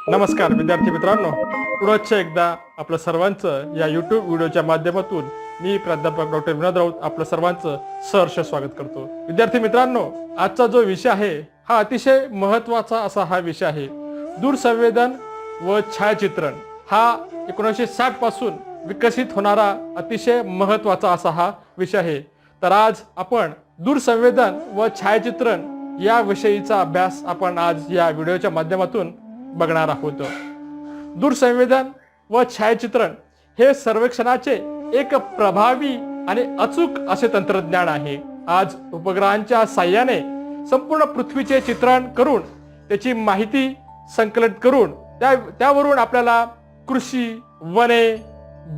नमस्कार विद्यार्थी मित्रांनो, पुढच्या एकदा आपलं सर्वांचं या YouTube व्हिडिओच्या माध्यमातून मी प्राध्यापक डॉक्टर विनोद राऊत आपलं सर्वांचं सहर्ष स्वागत करतो। विद्यार्थी मित्रांनो, आजचा जो विषय आहे हा अतिशय महत्त्वाचा असा हा विषय आहे। दूरसंवेदन व छायाचित्रण हा 1960 पासून विकसित होणारा अतिशय महत्त्वाचा असा हा विषय आहे। तर आज आपण दूरसंवेदन व छायाचित्रण या विषयीचा अभ्यास आपण आज या व्हिडिओच्या माध्यमातून बघणार आहोत। दूरसंवेदन व छायाचित्रण हे सर्वेक्षणाचे एक प्रभावी आणि अचूक असे तंत्रज्ञान आहे। आज उपग्रहांच्या साहाय्याने संपूर्ण पृथ्वीचे चित्रण करून त्याची माहिती संकलित करून त्यावरून आपल्याला कृषी, वने,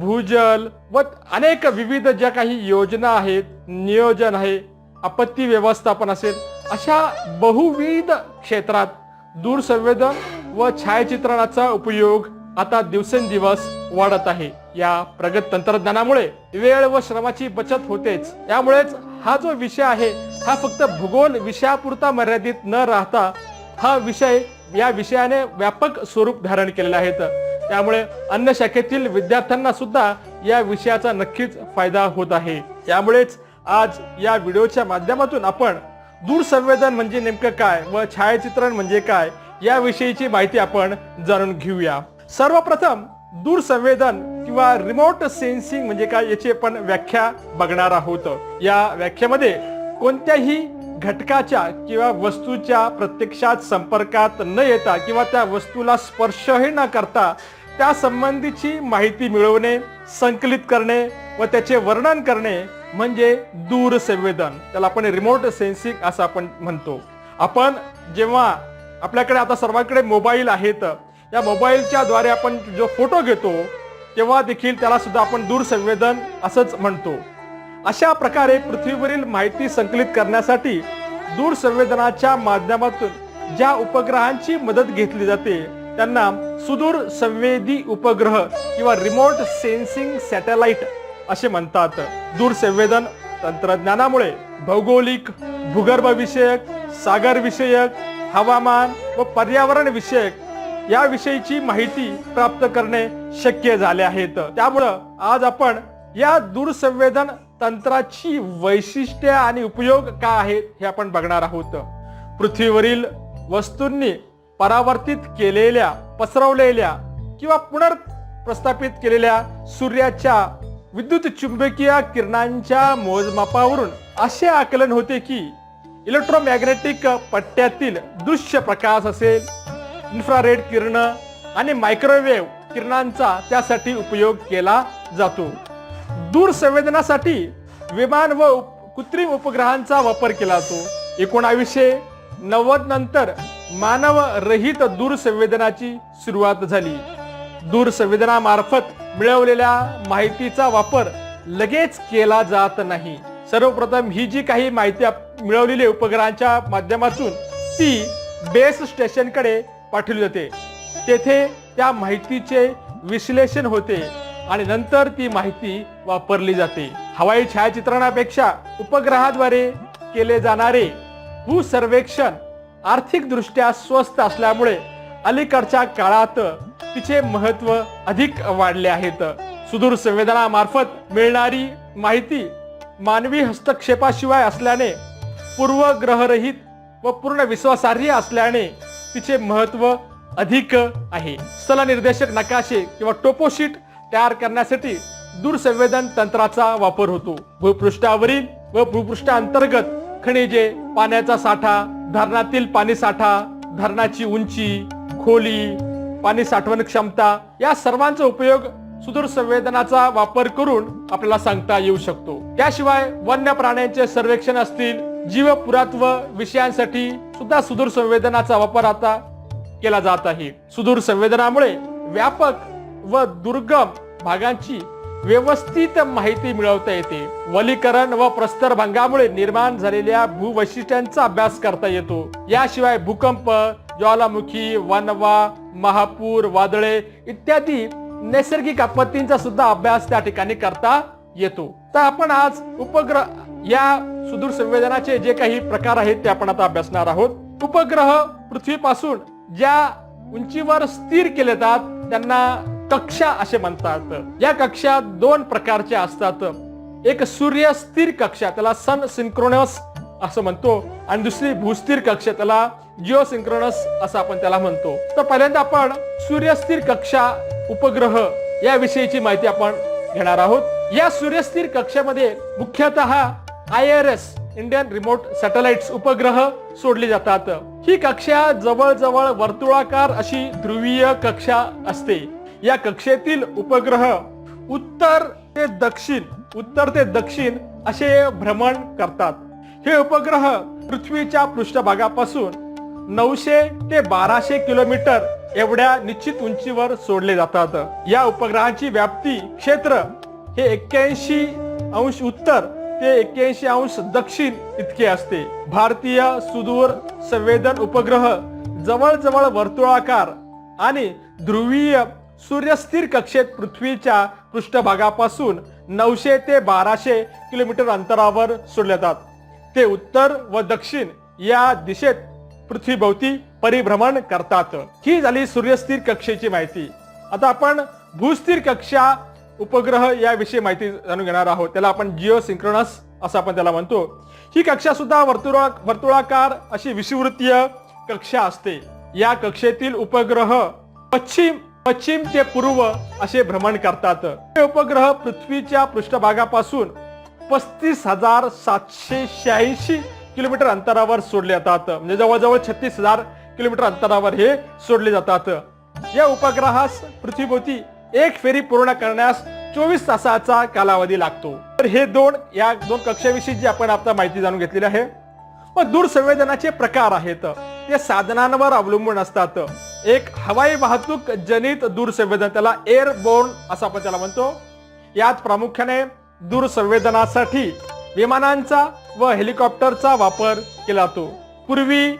भूजल व अनेक विविध ज्या काही योजना आहेत, नियोजन आहे, आपत्ती व्यवस्थापन असेल, अशा बहुविध क्षेत्रात दूरसंवेदन व छायाचित्रणाचा उपयोग आता दिवसेंदिवस वाढत आहे। या प्रगत तंत्रज्ञानामुळे वेळ व श्रमाची बचत होतेच। त्यामुळेच हा जो विषय आहे हा फक्त भूगोल विषयापुरता मर्यादित न राहता हा विषय या विषयाने व्यापक स्वरूप धारण केलेला आहे। त्यामुळे अन्य शाखेतील विद्यार्थ्यांना सुद्धा या विषयाचा नक्कीच फायदा होत आहे। त्यामुळेच आज या व्हिडिओच्या माध्यमातून आपण दूरसंवेदन म्हणजे नेमकं काय व छायाचित्रण म्हणजे काय याविषयीची माहिती आपण जाणून घेऊया। सर्वप्रथम दूरसंवेदन किंवा रिमोट सेन्सिंग म्हणजे काय याची आपण व्याख्या बघणार आहोत। या व्याख्येमध्ये कोणत्याही घटकाच्या किंवा वस्तूच्या प्रत्यक्षात संपर्कात न येता किंवा त्या वस्तूला स्पर्शही न करता त्या संबंधीची माहिती मिळवणे, संकलित करणे व त्याचे वर्णन करणे म्हणजे दूरसंवेदन। त्याला आपण रिमोट सेन्सिंग असं आपण म्हणतो। आपण जेव्हा आपल्याकडे आता सर्वांकडे मोबाईल आहेत, या मोबाईलच्या द्वारे आपण जो फोटो घेतो तेव्हा देखील त्याला सुद्धा आपण दूरसंवेदन असंच म्हणतो। अशा प्रकारे पृथ्वीवरील माहिती संकलित करण्यासाठी दूरसंवेदनाच्या माध्यमातून ज्या उपग्रहांची मदत घेतली जाते त्यांना सुदूर संवेदी उपग्रह किंवा रिमोट सेन्सिंग सॅटेलाइट असे म्हणतात। दूरसंवेदन तंत्रज्ञानामुळे भौगोलिक, भूगर्भ विषयक, सागर विषयक, हवामान व पर्यावरण विषयक या विषयीची माहिती प्राप्त करणे शक्य झाले आहेत। त्यामुळं आज आपण या दूरसंवेदन तंत्राची वैशिष्ट्ये आणि उपयोग काय आहेत हे आपण बघणार आहोत। पृथ्वीवरील वस्तूंनी परावर्तित केलेल्या, पसरवलेल्या किंवा पुनर्प्रस्थापित केलेल्या सूर्याच्या विद्युत चुंबकीय किरणांच्या मोजमापावरून असे आकलन होते की इलेक्ट्रोमॅग्नेटिक पट्ट्यातील दृश्य प्रकाश असेल, इन्फ्रारेड किरण आणि मायक्रोवेव्ह किरणांचा त्यासाठी उपयोग केला जातो। दूरसंवेदनासाठी विमान व कृत्रिम उपग्रहांचा वापर केला जातो। 1990 नंतर मानव रहित दूरसंवेदनाची सुरुवात झाली। दूरसंवेदनामार्फत मिळवलेल्या माहितीचा वापर लगेच केला जात नाही। सर्वप्रथम ही जी काही माहिती मिळवलेली उपग्रहांच्या माध्यमातून ती बेस स्टेशनकडे पाठवली जाते। तेथे त्या माहितीचे विश्लेषण होते आणि नंतर ती माहिती वापरली जाते। हवाई छायाचित्रणापेक्षा उपग्रहाद्वारे केले जाणारे भूसर्वेक्षण आर्थिकदृष्ट्या स्वस्त असल्यामुळे अलीकडच्या काळात तिचे महत्त्व अधिक वाढले आहेत। सुदूर संवेदनामार्फत मिळणारी माहिती मानवी हस्तक्षेपाशिवाय असल्याने, पूर्वग्रहरहित व पूर्ण विश्वासार्ह असल्याने तिचे महत्त्व अधिक आहे। स्थलनिर्देशक नकाशे किंवा टोपोशीट तयार करण्यासाठी दूरसंवेदन तंत्राचा वापर होतो। भूपृष्ठावरील व भूपृष्ठांतर्गत खनिजे, पाण्याचा साठा, धरणातील पाणी साठा, धरणाची उंची, खोली, पाणी साठवण क्षमता या सर्वांचा उपयोग सुदूर संवेदनाचा वापर करून आपल्याला सांगता येऊ शकतो। त्याशिवाय वन्य प्राण्यांचे सर्वेक्षण असतील, जीव पुरातत्व विषयांसाठी सुद्धा सुदूर संवेदनाचा वापर आता केला जात आहे। सुदूर संवेदनामुळे व्यापक व दुर्गम भागांची व्यवस्थित माहिती मिळवता येते। वलीकरण व प्रस्तरभंगामुळे निर्माण झालेल्या भूवैशिष्ट्यांचा अभ्यास करता येतो। याशिवाय भूकंप, ज्वालामुखी, वणवा, महापूर, वादळे इत्यादी नैसर्गिक आपत्तींचा सुद्धा अभ्यास त्या ठिकाणी करता येतो। तर आपण आज उपग्रह या सुदूर संवेदनाचे जे काही प्रकार आहेत ते आपण आता अभ्यासणार आहोत। उपग्रह पृथ्वीपासून ज्या उंचीवर स्थिर केले जातात त्यांना कक्षा असे म्हणतात. या कक्षा दोन प्रकारच्या असतात. एक सूर्य स्थिर कक्षा त्याला सन सिंक्रोनस असं म्हणतो आणि दुसरी भूस्थिर कक्षा त्याला जिओ सिंक्रोनस असं आपण त्याला म्हणतो. तर पहिल्यांदा आपण सूर्यस्थिर कक्षा उपग्रह या विषयीची माहिती आपण घेणार आहोत. या सूर्यस्थिर कक्षामध्ये मुख्यतः IRS इंडियन रिमोट सॅटेलाइट्स उपग्रह सोडले जातात. ही कक्षा जवळजवळ वर्तुळाकार अशी ध्रुवीय कक्षा असते. या कक्षेतील उपग्रह उत्तर ते दक्षिण असे भ्रमण करतात. हे उपग्रह पृथ्वीच्या पृष्ठभागापासून 900 ते 1200 किलोमीटर एवढ्या निश्चित उंचीवर सोडले जातात. या उपग्रहाची व्याप्ती क्षेत्र हे 81° उत्तर ते 81° दक्षिण इतके असते. भारतीय सुदूर संवेदन उपग्रह जवळजवळ वर्तुळाकार आणि ध्रुवीय सूर्यस्थिर कक्षेत पृथ्वीच्या पृष्ठभागापासून 900 ते 1200 किलोमीटर अंतरावर सोडले जातात. ते उत्तर व दक्षिण या दिशेत पृथ्वीभोवती परिभ्रमण करतात. ही झाली सूर्यस्थिर कक्षेची माहिती. आता आपण भूस्थिर कक्षा उपग्रह याविषयी माहिती जाणून घेणार आहोत. त्याला आपण जिओ सिंक्रोनस असं आपण त्याला म्हणतो. ही कक्षा सुद्धा वर्तुळाकार अशी विषुववृत्तीय कक्षा असते. या कक्षेतील उपग्रह पश्चिम ते पूर्व असे भ्रमण करतात. हे उपग्रह पृथ्वीच्या पृष्ठभागापासून 35,786 किलोमीटर अंतरावर सोडले जातात. म्हणजे जवळजवळ 36,000 किलोमीटर अंतरावर हे सोडले जातात. या उपग्रहास पृथ्वीभोवती एक फेरी पूर्ण करण्यास 24 तासाचा कालावधी लागतो. तर हे या दोन कक्षाविषयी जी आपण आता माहिती जाणून घेतलेली आहे. मग दूरसंवेदनाचे प्रकार आहेत ते साधनांवर अवलंबून असतात. एक हवाई वाहतूक जनित दूरसंवेदन त्याला एअरबोर्न असं आपण त्याला म्हणतो. यात प्रामुख्याने दूरसंवेदनासाठी विमानांचा व हेलिकॉप्टरचा वापर केला जातो. पूर्वी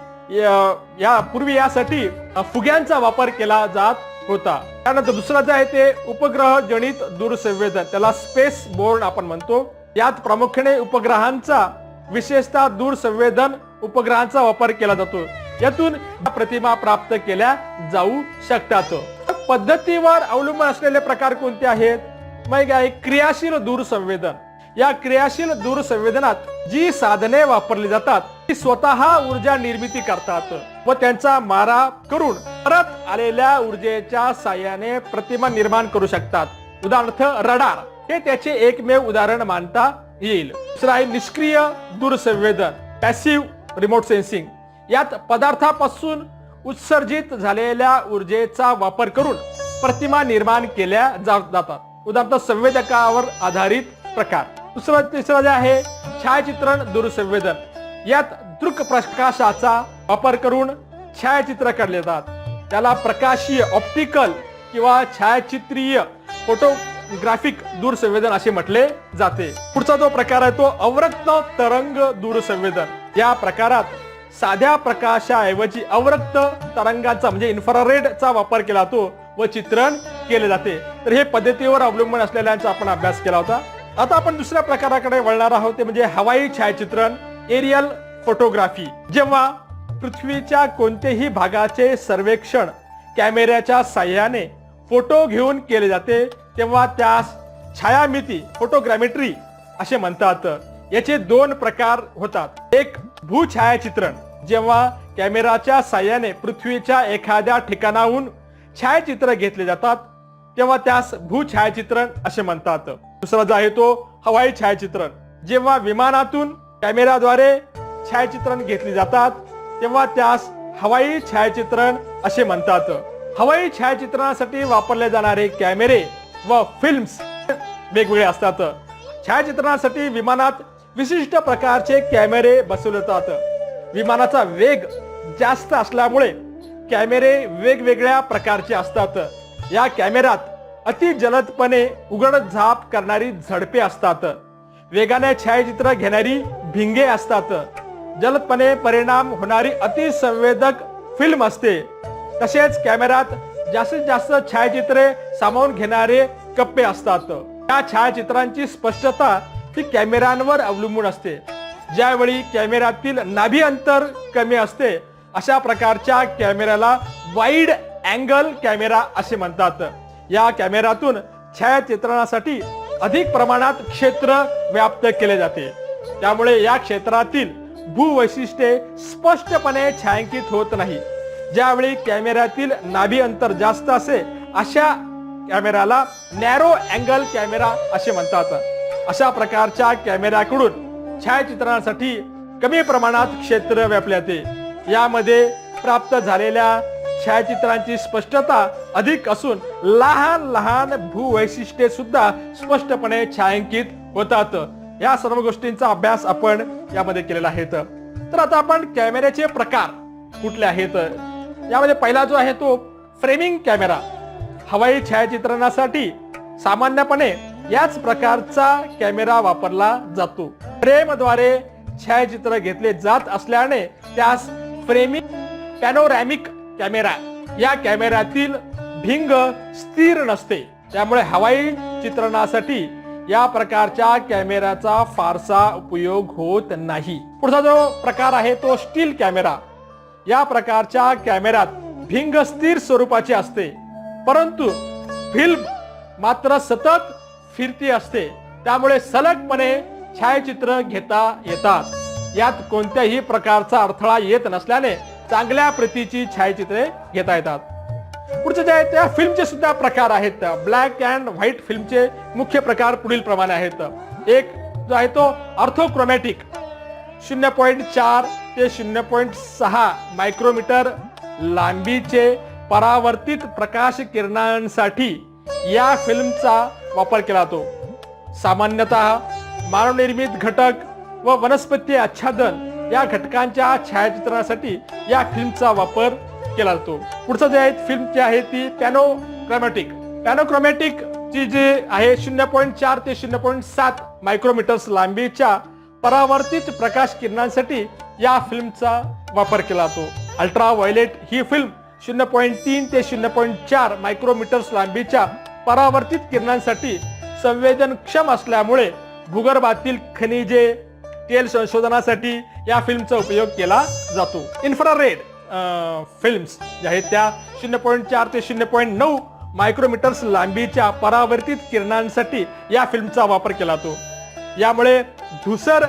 यासाठी फुग्यांचा वापर केला जात होता. त्यानंतर दुसरा जे आहे ते उपग्रह जनित दूरसंवेदन त्याला स्पेस बोर्न आपण म्हणतो. यात प्रामुख्याने उपग्रहांचा विशेषतः दूरसंवेदन उपग्रहांचा वापर केला जातो. यातून प्रतिमा प्राप्त केल्या जाऊ शकतात. पद्धतीवर अवलंबून असलेले प्रकार कोणते आहेत? मग आहे क्रियाशील दूरसंवेदन. या क्रियाशील दूरसंवेदनात जी साधने वापरली जातात ती स्वतः ऊर्जा निर्मिती करतात व त्यांचा मारा करून परत आलेल्या ऊर्जेच्या साह्याने प्रतिमा निर्माण करू शकतात. उदाहरणार्थ रडार हे त्याचे एकमेव उदाहरण मानता येईल. दुसरा आहे निष्क्रिय दूरसंवेदन पॅसिव्ह रिमोट सेन्सिंग. यात पदार्थापासून उत्सर्जित झालेल्या ऊर्जेचा वापर करून प्रतिमा निर्माण केल्या जातात. उदाहरणार्थ संवेदकावर आधारित प्रकार. तिसरा जे आहे छायाचित्रण दूरसंवेदन. यात दृक प्रकाशाचा वापर करून छायाचित्र काढले जातात. त्याला प्रकाशीय ऑप्टिकल किंवा छायाचित्रीय फोटोग्राफिक दूरसंवेदन असे म्हटले जाते. पुढचा जो प्रकार आहे तो अवरक्त तरंग दूरसंवेदन. या प्रकारात साध्या प्रकाशाऐवजी अवरक्त तरंगाचा म्हणजे इन्फ्रारेडचा वापर केला जातो व चित्रण केले जाते. तर हे पद्धतीवर अवलंबून असलेल्यांचा आपण अभ्यास केला होता. आता आपण दुसऱ्या प्रकाराकडे वळणार आहोत ते म्हणजे हवाई छायाचित्रण एरियल फोटोग्राफी. जेव्हा पृथ्वीच्या कोणत्याही भागाचे सर्वेक्षण कॅमेऱ्याच्या साह्याने फोटो घेऊन केले जाते तेव्हा त्यास छायामिती फोटोग्रामेट्री असे म्हणतात. याचे दोन प्रकार होतात. एक भूछायाचित्रण. जेव्हा कॅमेराच्या साह्याने पृथ्वीच्या एखाद्या ठिकाणाहून छायाचित्र घेतले जातात तेव्हा त्यास भूछायाचित्रण असे म्हणतात. दुसरा जो आहे तो हवाई छायाचित्रण. जेव्हा विमानातून कॅमेराद्वारे छायाचित्रण घेतली जातात तेव्हा त्यास हवाई छायाचित्रण असे म्हणतात. हवाई छायाचित्रणासाठी वापरले जाणारे कॅमेरे व फिल्म्स वेगवेगळे असतात. छायाचित्रणासाठी विमानात विशिष्ट प्रकारचे कॅमेरे बसवले जातात. विमानाचा वेग जास्त असल्यामुळे कॅमेरे वेगवेगळ्या प्रकारचे असतात. या कॅमेऱ्यात अति जलदपणे उघड झाप करणारी झडपे असतात. वेगाने छायाचित्र घेणारी भिंगे असतात. जलदपणे परिणाम होणारी अतिसंवेदक फिल्म असते. तसेच कॅमेऱ्यात जास्तीत जास्त छायाचित्रे सामावून घेणारे कप्पे असतात. या छायाचित्रांची स्पष्टता ही कॅमेऱ्यांवर अवलंबून असते. ज्यावेळी कॅमेऱ्यातील नाभी अंतर कमी असते अशा प्रकारच्या कॅमेऱ्याला वाईड अँगल कॅमेरा असे म्हणतात. या कॅमेऱ्यातून छायाचित्रणासाठी अधिक प्रमाणात क्षेत्र व्याप्त केले जाते. त्यामुळे या क्षेत्रातील भूवैशिष्ट्ये स्पष्टपणे छायांकित होत नाही. ज्यावेळी कॅमेऱ्यातील नाभी अंतर जास्त असे अशा कॅमेऱ्याला नॅरो अँगल कॅमेरा असे म्हणतात. अशा प्रकारच्या कॅमेऱ्याकडून छायाचित्रणासाठी कमी प्रमाणात क्षेत्र व्यापले जाते. यामध्ये प्राप्त झालेल्या छायाचित्रांची स्पष्टता अधिक असून लहान लहान भूवैशिष्ट्ये सुद्धा स्पष्टपणे छायांकित होतात. या सर्व गोष्टींचा अभ्यास आपण यामध्ये केलेला आहे. तर आता आपण कॅमेऱ्याचे प्रकार कुठले आहेत. यामध्ये पहिला जो आहे तो फ्रेमिंग कॅमेरा. हवाई छायाचित्रणासाठी सामान्यपणे याच प्रकारचा कॅमेरा वापरला जातो. फ्रेमद्वारे छायाचित्र घेतले जात असल्याने त्यास फ्रेमिंग पॅनोरॅमिक कॅमेरा. या कॅमेऱ्यातील भिंग स्थिर नसते. त्यामुळे हवाई चित्रणासाठी या प्रकारच्या कॅमेऱ्याचा फारसा उपयोग होत नाही. पुढचा जो प्रकार आहे तो स्टील कॅमेरा. या प्रकारच्या कॅमेऱ्यात भिंग स्थिर स्वरूपाची असते, परंतु फिल्म मात्र सतत फिरती असते. त्यामुळे सलगपणे छायाचित्र घेता येतात. यात कोणत्याही प्रकारचा अडथळा येत नसल्याने चांगल्या प्रतीची छायाचित्रे घेता येतात. पुढचे जे आहेत त्या फिल्मचे सुद्धा प्रकार आहेत. ब्लॅक अँड व्हाईट फिल्मचे मुख्य प्रकार पुढील प्रमाणे आहेत. एक जो आहे तो ऑर्थोक्रोमॅटिक. 0.4 ते 0.6 मायक्रोमीटर लांबीचे परावर्तित प्रकाश किरणांसाठी या फिल्मचा वापर केला जातो. सामान्यतः मानवनिर्मित घटक व वनस्पती आच्छादन या घटकांच्या छायाचित्रणासाठी या फिल्मचा वापर केला जातो. पुढचं जे आहे फिल्मची आहे ती पॅनोक्रोमॅटिक. पॅनोक्रोमॅटिक ची जी आहे 0.4 ते 0.7 मायक्रोमीटर्स लांबीच्या परावर्तित प्रकाश किरणांसाठी या फिल्मचा वापर केला जातो. अल्ट्रा व्हायलेट ही फिल्म 0.3 ते 0.4 मायक्रोमीटर्स लांबीच्या परावर्तित किरणांसाठी संवेदनक्षम असल्यामुळे भूगर्भातील खनिजे तेल संशोधनासाठी या फिल्मचा उपयोग केला जातो. इन्फ्रारेड फिल्म्स ज्या आहेत त्या 0.4 ते 0.9 मायक्रोमीटर्स लांबीच्या परावर्तित किरणांसाठी या फिल्मचा वापर केला जातो. यामुळे धुसर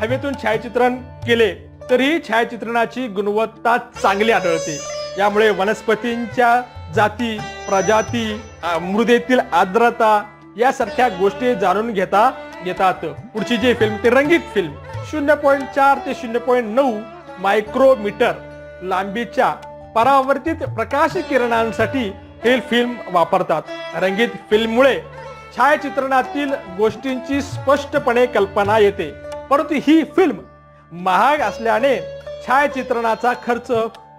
हवेतून छायाचित्रण केले तरीही छायाचित्रणाची गुणवत्ता चांगली आढळते. यामुळे वनस्पतींच्या जाती, प्रजाती, मृदेतील आर्द्रता यासारख्या गोष्टी जाणून घेता येतात. पुढची जी फिल्म ती रंगीत फिल्म. 0.4 ते 0.9 मायक्रोमीटर लांबीच्या परावर्तित प्रकाश किरणांसाठी ही फिल्म वापरतात. रंगीत फिल्ममुळे छायाचित्रणातील गोष्टींची स्पष्टपणे कल्पना येते, परंतु ही फिल्म महाग असल्याने छायाचित्रणाचा खर्च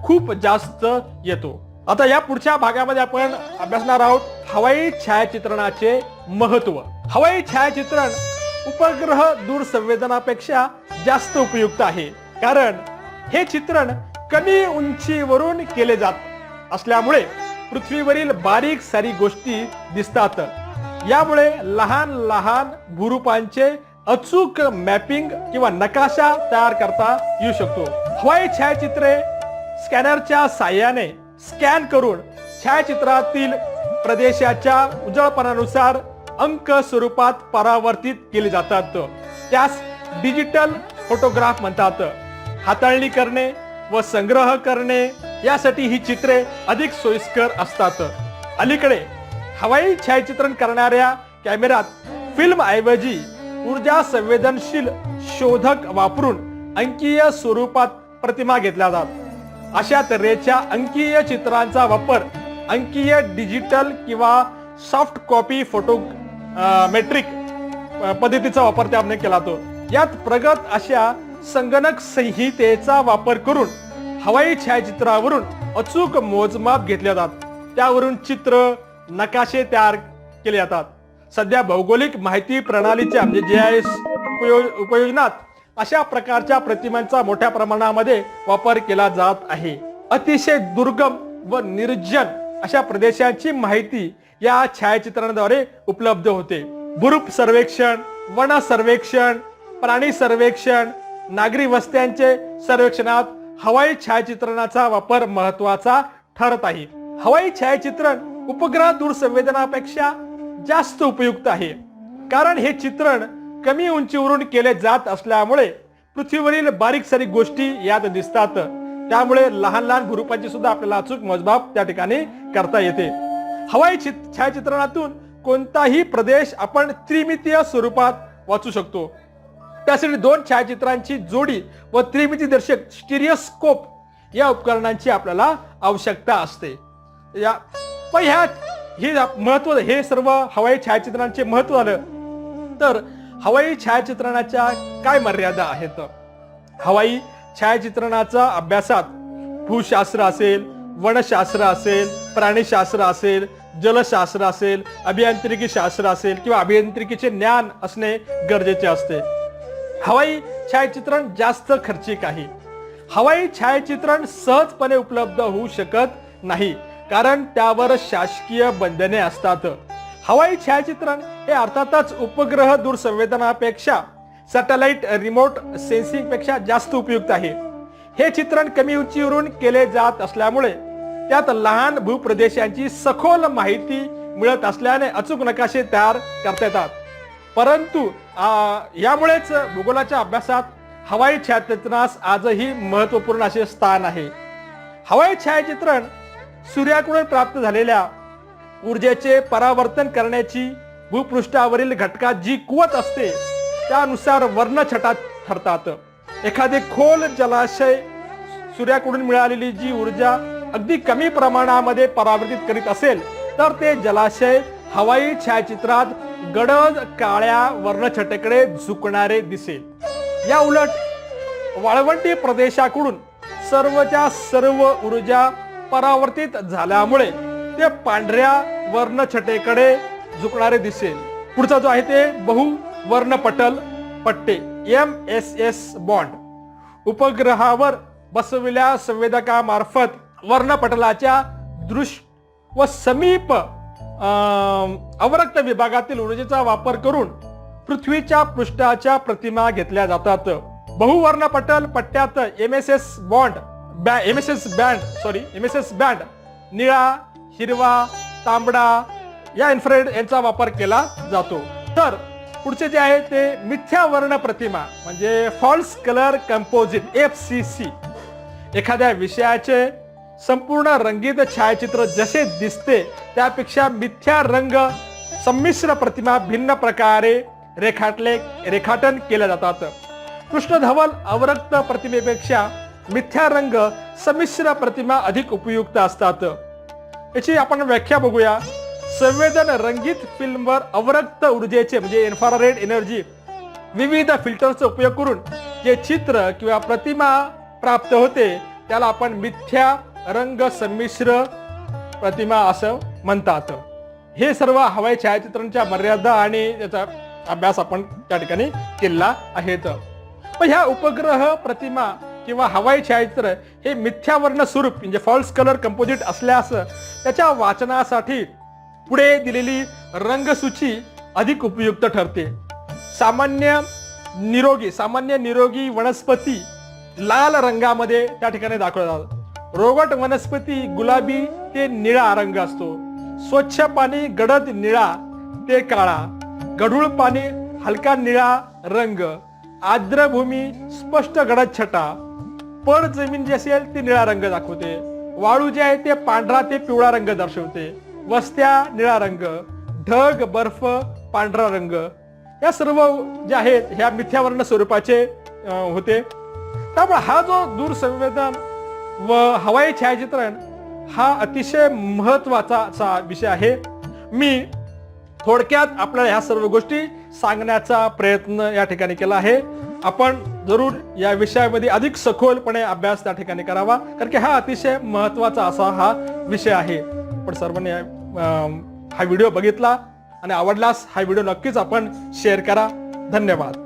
खूप जास्त येतो. आता या पुढच्या भागामध्ये आपण अभ्यासणार आहोत हवाई छायाचित्रणाचे महत्व. हवाई छायाचित्रण उपग्रह दूरसंवेदनापेक्षा जास्त उपयुक्त आहे, कारण हे चित्रण कमी उंचीवरून केले जात असल्यामुळे पृथ्वीवरील बारीक सारी गोष्टी दिसतात. यामुळे लहान लहान भूरूपांचे अचूक मॅपिंग किंवा नकाशा तयार करता येऊ शकतो. हवाई छायाचित्रे स्कॅनरच्या साहाय्याने स्कॅन करून छायाचित्रातील प्रदेशाच्या उजळपणानुसार अंक स्वरूपात परावर्तित केले जातात. त्यास डिजिटल फोटोग्राफ म्हणतात. हाताळणी करणे व संग्रह करणे यासाठी ही चित्रे अधिक सोयीस्कर असतात. अलीकडे हवाई छायाचित्रण करणाऱ्या कॅमेऱ्यात फिल्म ऐवजी ऊर्जा संवेदनशील शोधक वापरून अंकीय स्वरूपात प्रतिमा घेतल्या जातात. अशा तऱ्हेच्या अंकीय चित्रांचा वापर अंकीय डिजिटल किंवा सॉफ्ट कॉपी फोटो मेट्रिक पद्धतीचा वापर त्यामध्ये केला जातो. यात प्रगत अशा संगणक संहितेचा वापर करून हवाई छायाचित्रावरून अचूक मोजमाप घेतले जातात. त्यावरून चित्र नकाशे तयार केले जातात. सध्या भौगोलिक माहिती प्रणालीच्या म्हणजे GIS उपयोजनात अशा प्रकारच्या प्रतिमांचा मोठ्या प्रमाणामध्ये वापर केला जात आहे. अतिशय दुर्गम व निर्जन अशा प्रदेशांची माहिती या छायाचित्रणाद्वारे उपलब्ध होते. भूरूप सर्वेक्षण, वन सर्वेक्षण, प्राणी सर्वेक्षण, नागरी वस्त्यांचे सर्वेक्षणात हवाई छायाचित्रणाचा वापर महत्वाचा ठरत आहे. हवाई छायाचित्रण उपग्रह दूरसंवेदनापेक्षा जास्त उपयुक्त आहे, कारण हे चित्रण कमी उंचीवरून केले जात असल्यामुळे पृथ्वीवरील बारीक सारीक गोष्टी यात दिसतात. त्यामुळे लहान लहान भूरूपांची सुद्धा आपल्याला अचूक मोजमाप त्या ठिकाणी करता येते. हवाई छायाचित्रणातून कोणताही प्रदेश आपण त्रिमितीय स्वरूपात वाचू शकतो. त्यासाठी 2 छायाचित्रांची जोडी व त्रिमितीदर्शक स्टिरिओस्कोप या उपकरणांची आपल्याला आवश्यकता असते. हे सर्व हवाई छायाचित्रणांचे महत्व आलं. तर हवाई छायाचित्रणाच्या काय मर्यादा आहेत? हवाई छायाचित्रणाचा अभ्यासात भूशास्त्र असेल, वनशास्त्र असेल, प्राणीशास्त्र असेल, जलशास्त्र असेल, अभियांत्रिकी शास्त्र असेल किंवा अभियांत्रिकीचे ज्ञान असणे गरजेचे असते. हवाई छायाचित्रण जास्त खर्चिक आहे. हवाई छायाचित्रण सहजपणे उपलब्ध होऊ शकत नाही, कारण त्यावर शासकीय बंधने असतात. हवाई छायाचित्रण हे अर्थातच उपग्रह दूरसंवेदनापेक्षा, सॅटेलाइट रिमोट सेन्सिंग पेक्षा जास्त उपयुक्त आहे. हे चित्रण कमी उंचीवरून केले जात असल्यामुळे त्यात लहान भूप्रदेशांची सखोल माहिती मिळत असल्याने अचूक नकाशे तयार करता येतात. परंतु यामुळेच भूगोलाच्या अभ्यासात हवाई छायाचित्रणास आजही महत्वपूर्ण असे स्थान आहे. हवाई छायाचित्रण सूर्याकडून प्राप्त झालेल्या ऊर्जेचे परावर्तन करण्याची भूपृष्ठावरील घटकात जी कुवत असते त्यानुसार वर्णछटा ठरतात. एखादे खोल जलाशय सूर्याकडून मिळालेली जी ऊर्जा अगदी कमी प्रमाणामध्ये परावर्तित करीत असेल तर ते जलाशय हवाई छायाचित्रात गडद काळ्या वर्णछटेकडे झुकणारे दिसेल. या उलट वाळवंटी प्रदेशाकडून सर्वच्या सर्व ऊर्जा परावर्तित झाल्यामुळे ते पांढऱ्या वर्णछटेकडे झुकणारे दिसेल. पुढचा जो आहे ते बहुवर्णपटल पट्टे MSS बॉन्ड उपग्रहावर बसविल्या संवेदकामार्फत वर्णपटलाच्या दृश्य व समीप अवरक्त विभागातील ऊर्जेचा वापर करून पृथ्वीच्या पृष्ठाच्या प्रतिमा घेतल्या जातात. बहुवर्णपटल पट्ट्यात MSS बँड निळा, हिरवा, तांबडा या इन्फ्रारेड यांचा वापर केला जातो. तर पुढचे जे आहे ते मिथ्या वर्ण प्रतिमा म्हणजे फॉल्स कलर कंपोजिट FCC. एखाद्या विषयाचे संपूर्ण रंगीत छायाचित्र जसे दिसते त्यापेक्षा मिथ्या रंग संमिश्र प्रतिमा भिन्न प्रकारे रेखाटन केल्या जातात. पृष्ठधवल अवरक्त प्रतिमेपेक्षा मिथ्या रंग संमिश्र प्रतिमा अधिक उपयुक्त असतात. याची आपण व्याख्या बघूया. संवेदन रंगीत फिल्मवर अवरक्त ऊर्जेचे म्हणजे इन्फ्रारेड एनर्जी विविध फिल्टरचा उपयोग करून जे चित्र किंवा प्रतिमा प्राप्त होते त्याला आपण मिथ्या रंग संमिश्र प्रतिमा असं म्हणतात. हे सर्व हवाई छायाचित्रांच्या मर्यादा आणि त्याचा अभ्यास आपण त्या ठिकाणी केला आहे. पण ह्या उपग्रह प्रतिमा किंवा हवाई छायाचित्र हे मिथ्यावर्ण स्वरूप म्हणजे फॉल्स कलर कंपोजिट असल्यास त्याच्या वाचनासाठी पुढे दिलेली रंगसूची अधिक उपयुक्त ठरते. सामान्य निरोगी वनस्पती लाल रंगामध्ये त्या ठिकाणी दाखवतात. रोगट वनस्पती गुलाबी ते निळा रंग असतो. स्वच्छ पाणी गडद निळा ते काळा, गढूळ पाणी हलका निळा रंग, आर्द्र भूमी स्पष्ट गडद छटा, पड जमीन जी असेल ती निळा रंग दाखवते, वाळू जे आहे ते पांढरा ते पिवळा रंग दर्शवते, वस्त्या निळा रंग, ढग बर्फ पांढरा रंग. या सर्व जे आहेत ह्या मिथ्यावर्ण स्वरूपाचे होते. त्यामुळे हा जो दूरसंवेदन व हवाई छायाचित्रण हा अतिशय महत्वाचा विषय आहे. मी थोडक्यात आपल्याला ह्या सर्व गोष्टी सांगण्याचा प्रयत्न या ठिकाणी केला आहे. आपण जरूर या विषयामध्ये अधिक सखोलपणे अभ्यास त्या ठिकाणी करावा, कारण की हा अतिशय महत्वाचा असा हा विषय आहे. पण सर्वांनी हा व्हिडिओ बघितला आणि आवडल्यास हा व्हिडिओ नक्कीच आपण शेअर करा. धन्यवाद.